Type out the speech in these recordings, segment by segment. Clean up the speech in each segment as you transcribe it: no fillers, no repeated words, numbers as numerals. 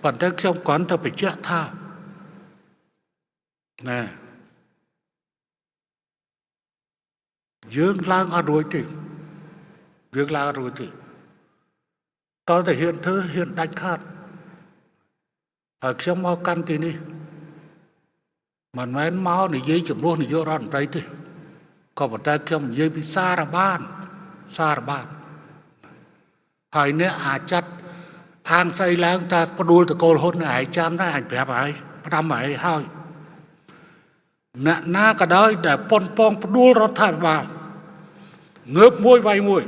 Bản thân trong quán ta phải chết tha nè dương lang ở đuổi thì dương lang ở đuổi thì tôi thể hiện thứ hiện đánh khát ở trong mau căn thì đi mà mấy máu này dây chụp luôn thì vô ròn đấy thì có một tay trong dây bị xa ra ban hỏi nè chặt thang xây lang ta có đuôi từ cô hôn này chăm đó anh bẹp ấy đâm ấy hơi nè na cả đời để pon pong đuôi nó thay vào ngớp môi vay môi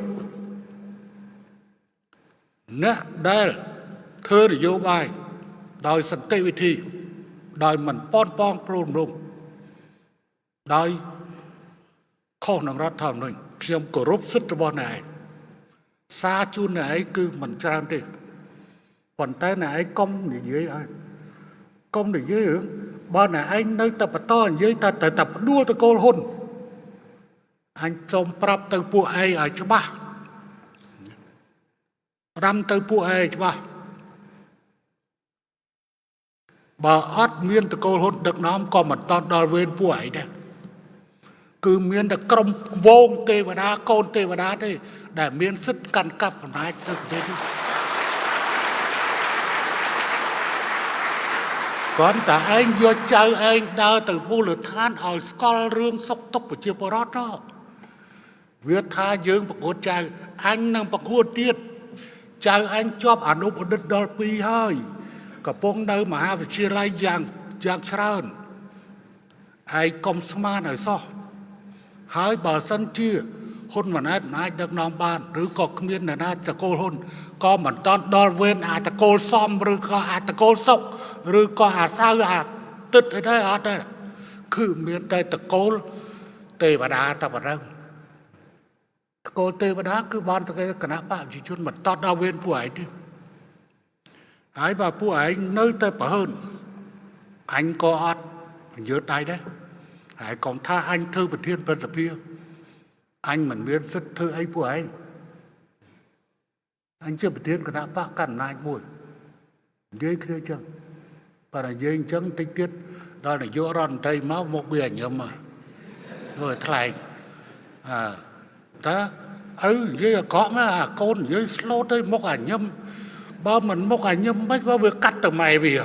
nè đây thơ để vô bài đòi sẵn tê thi đòi mình pon pong plum plum đòi không能រដ្ឋធម្មនុញ្ញខ្ញុំគោរពសិទ្ធិរបស់អ្នកឯងសារជូនអ្នកឯងគឺមិនច្រើនទេប៉ុន្តែអ្នកឯងកុំនិយាយឲ្យកុំនិយាយរឿងបើអ្នកឯងនៅតែបន្តនិយាយតែផ្ដួលតកូលហ៊ុនអញសូមប្រាប់ទៅពួកឯងឲ្យច្បាស់ប្រាំទៅពួកឯងច្បាស់បើអត់មានតកូលហ៊ុនដឹកនាំក៏មិនតន់ដល់វេនពួកឯងដែរគឺមានតែក្រុមវងទេវតាកូនទេវតាទេដែលមានសិទ្ធិកាន់កាប់អំណាចទៅប្រទេសនេះគាត់តែឯងយកចៅឯងដើរទៅមូលដ្ឋានឲ្យស្គាល់រឿងសុខទុក្ខប្រជាពលរដ្ឋនោះវាថាយើងប្រកួតចៅអញនឹងប្រកួតទៀតចៅអញជាប់អនុបណ្ឌិតដល់2ហើយកំពុងនៅមហាវិទ្យាល័យយ៉ាងច្រើនឯងកុំស្មានឲ្យសោះហើយបើសិនជាហ៊ុនម៉ាណែតអាចដឹកនាំបានឬក៏គ្មានអ្នកណាតកូលហ៊ុនក៏មិនតន់ដល់វេនអាចតកូលសំឬក៏អាចតកូលសុកឬក៏អាសៅអាទឹកអីដែរអត់ដែរគឺមានតែតកូលទេវតាតែប៉ុណ្ណឹងតកូលទេវតាគឺបានតែគណៈបព្វជិជនមិនតន់ដល់វេនពួកឯងទេហើយបើពួកឯងនៅតែប្រហើនអញក៏អត់ញើដៃដែរហើយកុំថាអញធ្វើប្រធានព្រឹទ្ធសភាអញមិនមានសិទ្ធិធ្វើអីពួកឯងអញជាប្រធានគណៈបកកណ្ដាលអំណាចមួយនិយាយគ្នាចឹងបើនិយាយអញ្ចឹងតិចទៀតដល់នាយករដ្ឋមន្ត្រីមកវាញឹមធ្វើថ្លែងតើឪនិយាយអាក្រក់ណាកូននិយាយស្លូតទៅមុខអាញឹមបើមិនមុខអាញឹមមិនបើវាកាត់ទៅម៉ែវា